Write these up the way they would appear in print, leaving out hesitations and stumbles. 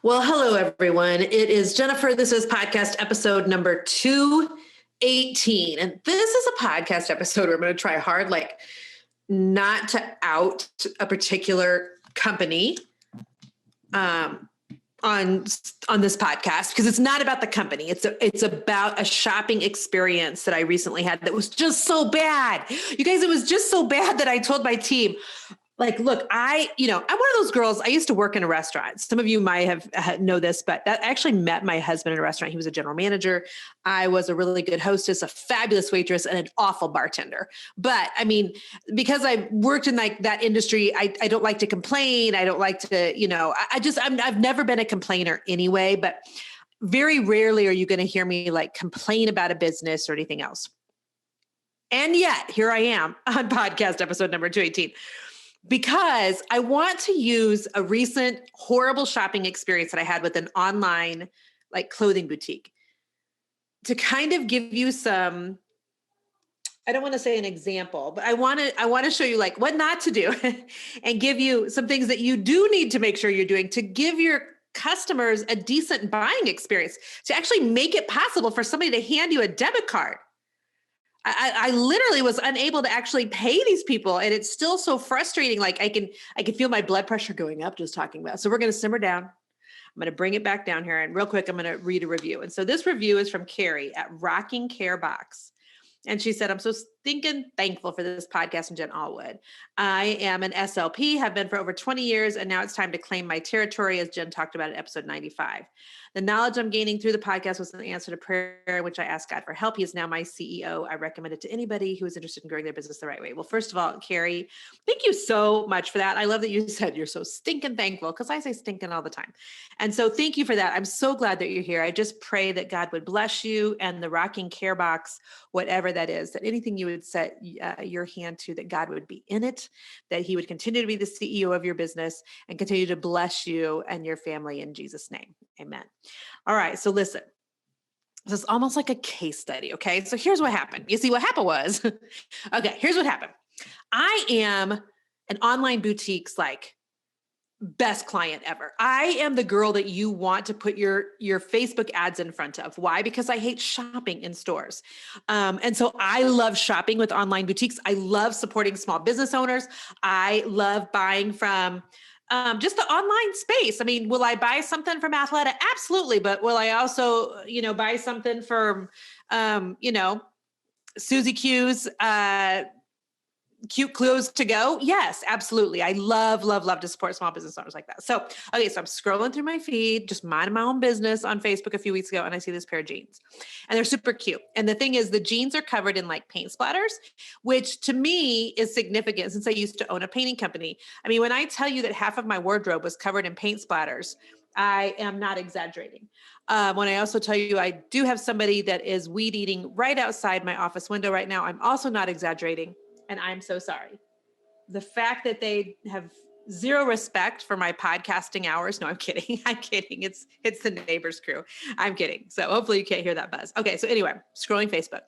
Well, hello, everyone. It is Jennifer. This is podcast episode number 218. And this is a podcast episode where I'm going to try hard, not to out a particular company on this podcast, because it's not about the company. It's about a shopping experience that I recently had that was just so bad. You guys, it was just so bad that I told my team, look, I'm one of those girls. I used to work in a restaurant. Some of you might have know this, but I actually met my husband in a restaurant. He was a general manager. I was a really good hostess, a fabulous waitress, and an awful bartender. But I mean, because I worked in that industry, I don't like to complain. I don't like to, I've never been a complainer anyway, but very rarely are you going to hear me complain about a business or anything else. And yet here I am on podcast episode number 218. Because I want to use a recent horrible shopping experience that I had with an online clothing boutique to kind of give you some, I don't want to say an example, but I want to show you what not to do and give you some things that you do need to make sure you're doing to give your customers a decent buying experience, to actually make it possible for somebody to hand you a debit card. I literally was unable to actually pay these people. And it's still so frustrating. I can feel my blood pressure going up just talking about it. So we're going to simmer down. I'm going to bring it back down here. And real quick, I'm going to read a review. And so this review is from Carrie at Rocking Care Box. And she said, I'm so stinking thankful for this podcast and Jen Allwood. I am an SLP, have been for over 20 years, and now it's time to claim my territory, as Jen talked about in episode 95. The knowledge I'm gaining through the podcast was an answer to prayer in which I asked God for help. He is now my CEO. I recommend it to anybody who is interested in growing their business the right way. Well, first of all, Carrie, thank you so much for that. I love that you said you're so stinking thankful, because I say stinking all the time. And so thank you for that. I'm so glad that you're here. I just pray that God would bless you and the Rocking Care Box, whatever that is, that anything you would set your hand to, that God would be in it, that he would continue to be the CEO of your business and continue to bless you and your family in Jesus' name. Amen. All right. So listen, this is almost like a case study. Okay. So here's what happened. You see, what happened was, okay, here's what happened. I am an online boutique's best client ever. I am the girl that you want to put your Facebook ads in front of. Why? Because I hate shopping in stores. And so I love shopping with online boutiques. I love supporting small business owners. I love buying from just the online space. I mean, will I buy something from Athleta? Absolutely. But will I also, buy something from, Susie Q's, cute clothes to go? Yes, absolutely. I love to support small business owners like that. So, okay, so I'm scrolling through my feed, just minding my own business on Facebook a few weeks ago, and I see this pair of jeans, and they're super cute. And the thing is, the jeans are covered in paint splatters, which to me is significant since I used to own a painting company. I mean, when I tell you that half of my wardrobe was covered in paint splatters, I am not exaggerating. When I also tell you I do have somebody that is weed eating right outside my office window right now, I'm also not exaggerating. And I'm so sorry. The fact that they have zero respect for my podcasting hours. No, I'm kidding. I'm kidding. It's the neighbor's crew. I'm kidding. So hopefully you can't hear that buzz. Okay. So anyway, scrolling Facebook,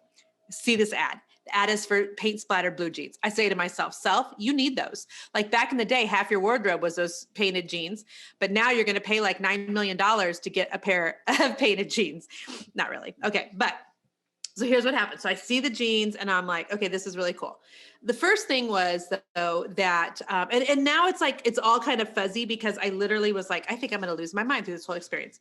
see this ad. The ad is for paint splattered blue jeans. I say to myself, you need those. Back in the day, half your wardrobe was those painted jeans, but now you're going to pay $9 million to get a pair of painted jeans. Not really. Okay. But so here's what happened. So I see the jeans and I'm like, okay, this is really cool. The first thing was though that, and now it's all kind of fuzzy because I literally was I think I'm going to lose my mind through this whole experience.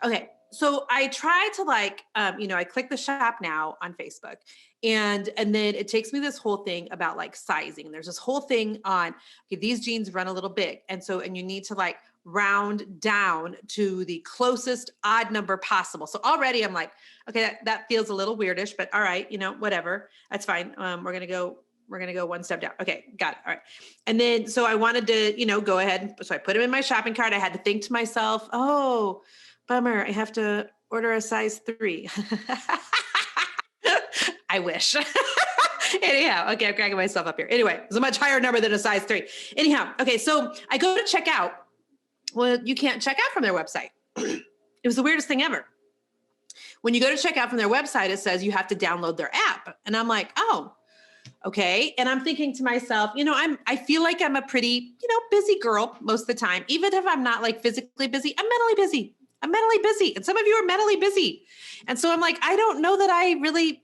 Okay. So I try to I click the shop now on Facebook and then it takes me this whole thing about sizing. There's this whole thing on, okay, these jeans run a little big. And you need to round down to the closest odd number possible. So already I'm like, okay, that feels a little weirdish, but all right, whatever, that's fine. We're going to go one step down. Okay. Got it. All right. And then, so I wanted to, go ahead. So I put them in my shopping cart. I had to think to myself, oh, bummer. I have to order a size 3. I wish. Anyhow, okay, I'm cracking myself up here. Anyway, it's a much higher number than a size 3. Anyhow, okay, so I go to check out. Well, you can't check out from their website. It was the weirdest thing ever. When you go to check out from their website, it says you have to download their app. And I'm like, oh, Okay. And I'm thinking to myself, I feel like I'm a pretty, busy girl most of the time. Even if I'm not like physically busy, I'm mentally busy. I'm mentally busy. And some of you are mentally busy. And so I'm like, I don't know that I really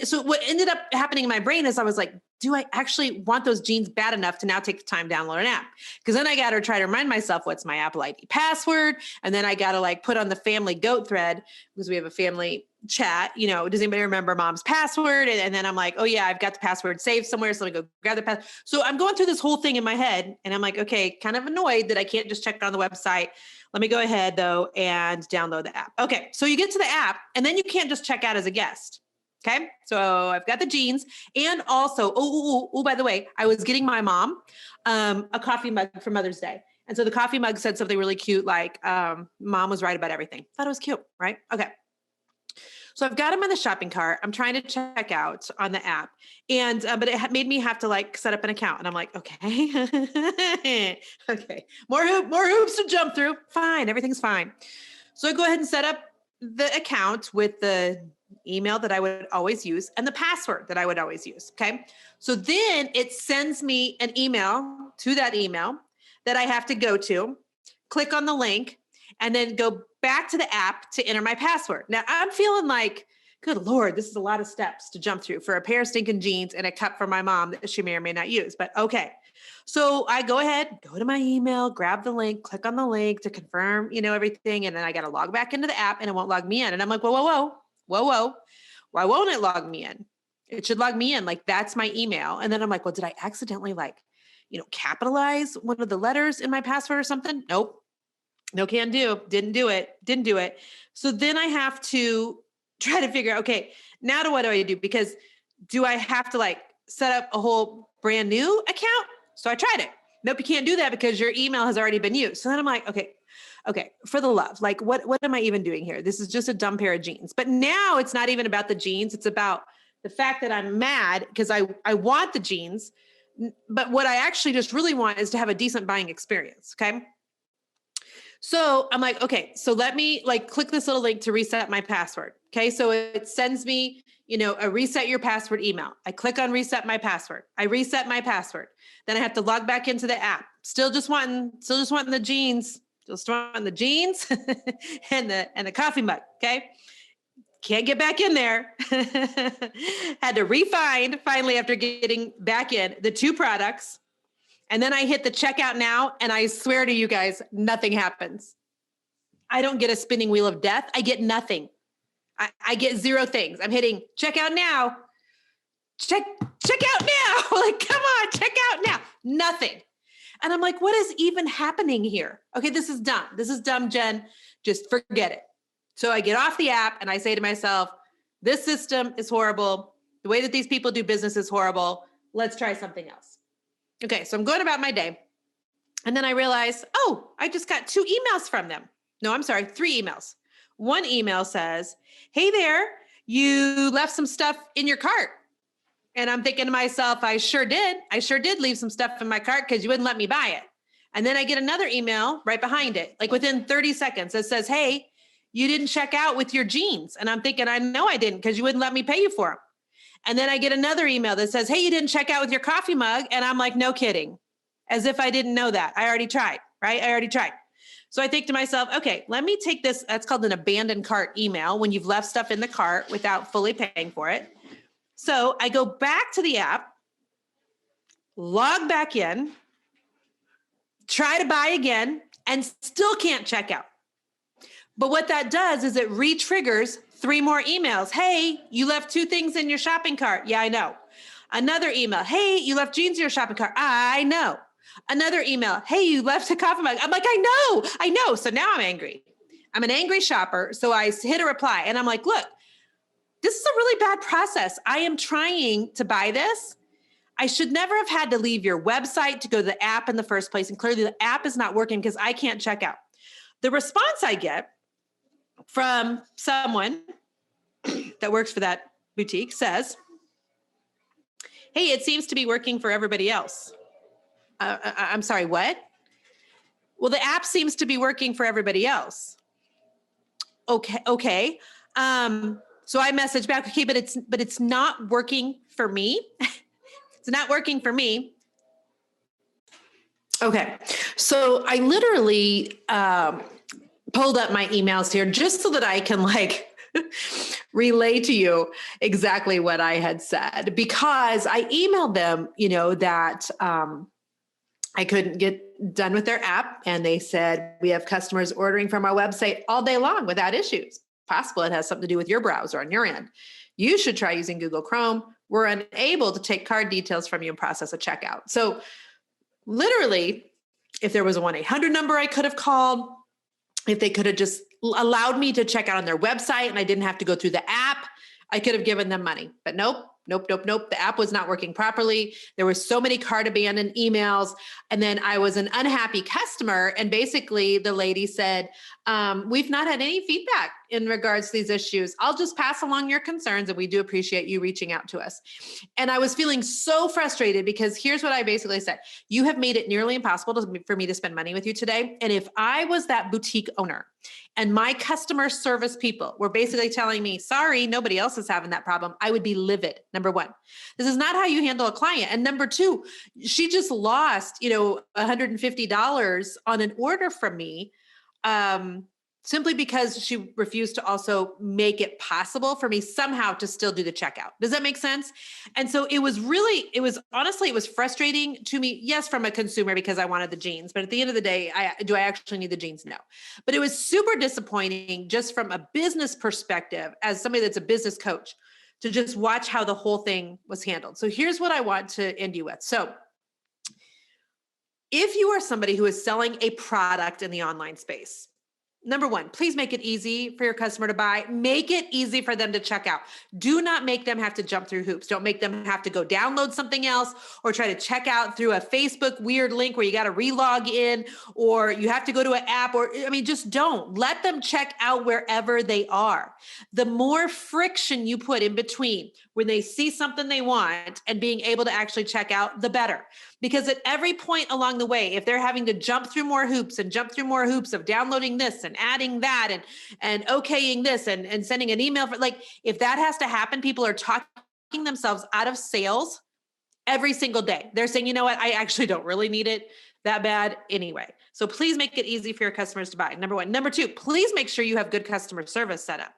so what ended up happening in my brain is I was like, do I actually want those jeans bad enough to now take the time to download an app? Because then I got to try to remind myself what's my Apple ID password. And then I got to like put on the family goat thread because we have a family chat, does anybody remember mom's password? And then I'm like, oh yeah, I've got the password saved somewhere. So let me go grab the password. So I'm going through this whole thing in my head and I'm like, okay, kind of annoyed that I can't just check it on the website. Let me go ahead though and download the app. Okay. So you get to the app and then you can't just check out as a guest. Okay. So I've got the jeans and also, by the way, I was getting my mom a coffee mug for Mother's Day. And so the coffee mug said something really cute, like mom was right about everything. Thought it was cute, right? Okay. So I've got them in the shopping cart. I'm trying to check out on the app and, but it made me have to like set up an account and I'm like, okay, okay. More hoops to jump through. Fine. Everything's fine. So I go ahead and set up the account with the email that I would always use and the password that I would always use. Okay. So then it sends me an email to that email that I have to go to, click on the link, and then go back to the app to enter my password. Now I'm feeling like, good Lord, this is a lot of steps to jump through for a pair of stinking jeans and a cup from my mom that she may or may not use, but okay. So I go ahead, go to my email, grab the link, click on the link to confirm, everything. And then I got to log back into the app and it won't log me in. And I'm like, whoa. Why won't it log me in? It should log me in. Like that's my email. And then I'm like, well, did I accidentally capitalize one of the letters in my password or something? Nope. No can do. Didn't do it. So then I have to try to figure out, okay, now what do I do? Because do I have to set up a whole brand new account? So I tried it. Nope, you can't do that because your email has already been used. So then I'm like, okay, for the love, what am I even doing here? This is just a dumb pair of jeans. But now it's not even about the jeans. It's about the fact that I'm mad because I want the jeans. But what I actually just really want is to have a decent buying experience. Okay. So I'm like, okay, so let me click this little link to reset my password. Okay. So it sends me, a reset your password email. I click on reset my password. I reset my password. Then I have to log back into the app. Still just wanting the jeans, and the coffee mug. Okay. Can't get back in there. Had to refind finally after getting back in the two products. And then I hit the checkout now. And I swear to you guys, nothing happens. I don't get a spinning wheel of death. I get nothing. I get zero things. I'm hitting checkout now. Check out now. Come on, check out now. Nothing. And I'm like, what is even happening here? Okay, this is dumb. This is dumb, Jen. Just forget it. So I get off the app and I say to myself, this system is horrible. The way that these people do business is horrible. Let's try something else. Okay, so I'm going about my day. And then I realize, I just got 2 emails from them. No, I'm sorry, 3 emails. One email says, hey there, you left some stuff in your cart. And I'm thinking to myself, I sure did. I sure did leave some stuff in my cart because you wouldn't let me buy it. And then I get another email right behind it, within 30 seconds that says, hey, you didn't check out with your jeans. And I'm thinking, I know I didn't because you wouldn't let me pay you for them. And then I get another email that says, hey, you didn't check out with your coffee mug. And I'm like, no kidding. As if I didn't know that. I already tried, right? I already tried. So I think to myself, okay, let me take this. That's called an abandoned cart email when you've left stuff in the cart without fully paying for it. So I go back to the app, log back in, try to buy again, and still can't check out. But what that does is it re-triggers 3 more emails. Hey, you left 2 things in your shopping cart. Yeah, I know. Another email. Hey, you left jeans in your shopping cart. I know. Another email. Hey, you left a coffee mug. I'm like, I know. So now I'm angry. I'm an angry shopper. So I hit a reply and I'm like, look, this is a really bad process. I am trying to buy this. I should never have had to leave your website to go to the app in the first place. And clearly the app is not working because I can't check out. The response I get from someone that works for that boutique says, hey, it seems to be working for everybody else. I'm sorry, what? Well, the app seems to be working for everybody else. Okay. So I message back, okay, but it's not working for me. It's not working for me. Okay. So I literally pulled up my emails here just so that I can relay to you exactly what I had said, because I emailed them, that I couldn't get done with their app. And they said, we have customers ordering from our website all day long without issues. Possible it has something to do with your browser on your end. You should try using Google Chrome. We're unable to take card details from you and process a checkout. So literally, if there was a 1-800 number I could have called, if they could have just allowed me to check out on their website and I didn't have to go through the app, I could have given them money. But nope. The app was not working properly. There were so many cart abandoned emails. And then I was an unhappy customer. And basically the lady said, we've not had any feedback in regards to these issues. I'll just pass along your concerns, and we do appreciate you reaching out to us. And I was feeling so frustrated because here's what I basically said. You have made it nearly impossible for me to spend money with you today. And if I was that boutique owner and my customer service people were basically telling me, sorry, nobody else is having that problem, I would be livid. Number one, this is not how you handle a client. And number two, she just lost, $150 on an order from me, simply because she refused to also make it possible for me somehow to still do the checkout. Does that make sense? And so it was frustrating to me. Yes, from a consumer, because I wanted the jeans, but at the end of the day, do I actually need the jeans? No. But it was super disappointing just from a business perspective, as somebody that's a business coach, to just watch how the whole thing was handled. So here's what I want to end you with. So if you are somebody who is selling a product in the online space, number one, please make it easy for your customer to buy. Make it easy for them to check out. Do not make them have to jump through hoops. Don't make them have to go download something else or try to check out through a Facebook weird link where you got to relog in, or you have to go to an app, just don't. Let them check out wherever they are. The more friction you put in between when they see something they want and being able to actually check out, the better. Because at every point along the way, if they're having to jump through more hoops of downloading this and adding that and okaying this and sending an email, if that has to happen, people are talking themselves out of sales every single day. They're saying, you know what, I actually don't really need it that bad anyway. So please make it easy for your customers to buy. Number one. Number two, please make sure you have good customer service set up.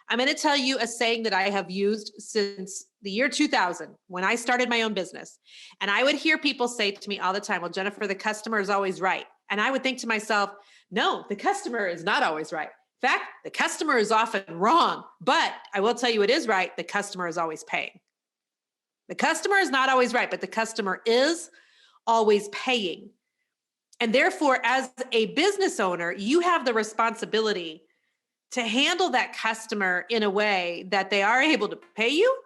I'm going to tell you a saying that I have used since the year 2000 when I started my own business. And I would hear people say to me all the time, well, Jennifer, the customer is always right. And I would think to myself, no, the customer is not always right. In fact, the customer is often wrong. But I will tell you it is right. The customer is always paying. The customer is not always right, but the customer is always paying. And therefore, as a business owner, you have the responsibility to handle that customer in a way that they are able to pay you,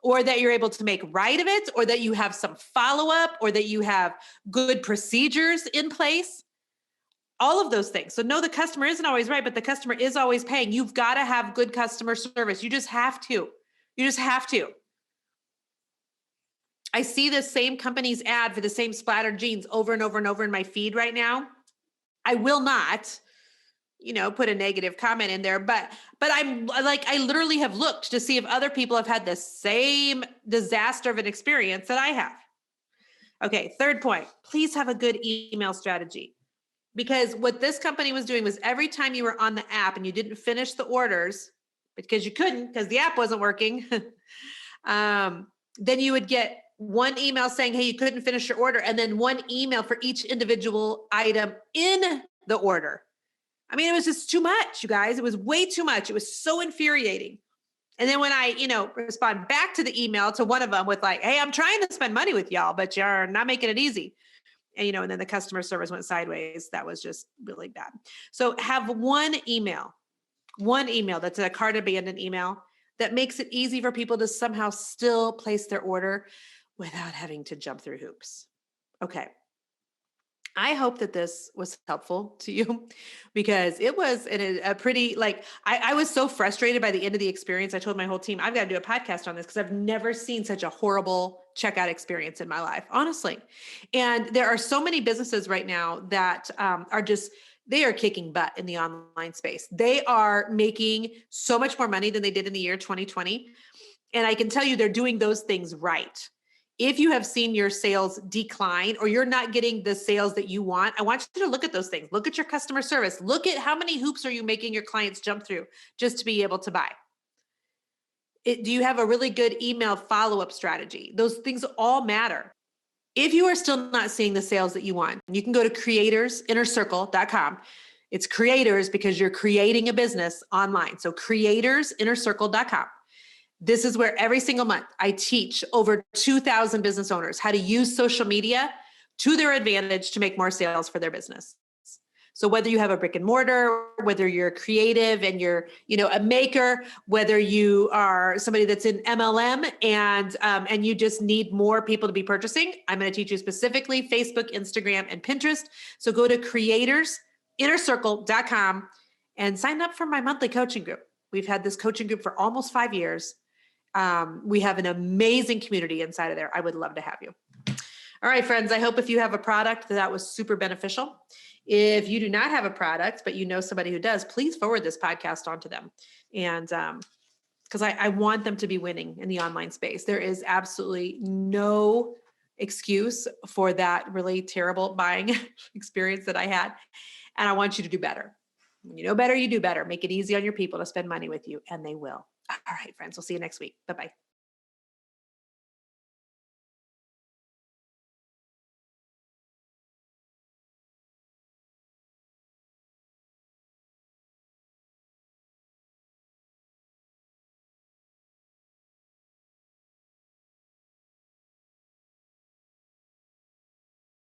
or that you're able to make right of it, or that you have some follow-up, or that you have good procedures in place. All of those things. So no, the customer isn't always right, but the customer is always paying. You've got to have good customer service. You just have to. I see the same company's ad for the same splattered jeans over and over and over in my feed right now. I will not put a negative comment in there, but I literally have looked to see if other people have had the same disaster of an experience that I have. Okay. Third point, please have a good email strategy, because what this company was doing was every time you were on the app and you didn't finish the orders because you couldn't, because the app wasn't working, then you would get one email saying, hey, you couldn't finish your order. And then one email for each individual item in the order. It was just too much, you guys. It was way too much. It was so infuriating. And then when I, respond back to the email to one of them with hey, I'm trying to spend money with y'all, but you're not making it easy. And, and then the customer service went sideways. That was just really bad. So have one email that's a cart abandoned email that makes it easy for people to somehow still place their order without having to jump through hoops. Okay. I hope that this was helpful to you, because it was a pretty, I was so frustrated by the end of the experience. I told my whole team, I've got to do a podcast on this because I've never seen such a horrible checkout experience in my life, honestly. And there are so many businesses right now that they are kicking butt in the online space. They are making so much more money than they did in the year 2020. And I can tell you they're doing those things right. If you have seen your sales decline or you're not getting the sales that you want, I want you to look at those things. Look at your customer service. Look at how many hoops are you making your clients jump through just to be able to buy. Do you have a really good email follow-up strategy? Those things all matter. If you are still not seeing the sales that you want, you can go to creatorsinnercircle.com. It's creators because you're creating a business online. So creatorsinnercircle.com. This is where every single month I teach over 2,000 business owners how to use social media to their advantage to make more sales for their business. So whether you have a brick and mortar, whether you're creative and you're, a maker, whether you are somebody that's in MLM and you just need more people to be purchasing, I'm going to teach you specifically Facebook, Instagram, and Pinterest. So go to creatorsinnercircle.com and sign up for my monthly coaching group. We've had this coaching group for almost 5 years. We have an amazing community inside of there. I would love to have you. All right, friends, I hope if you have a product that was super beneficial. If you do not have a product, but you know somebody who does, please forward this podcast on to them. And because I want them to be winning in the online space. There is absolutely no excuse for that really terrible buying experience that I had. And I want you to do better. When you know better, you do better. Make it easy on your people to spend money with you, and they will. All right, friends, we'll see you next week. Bye-bye.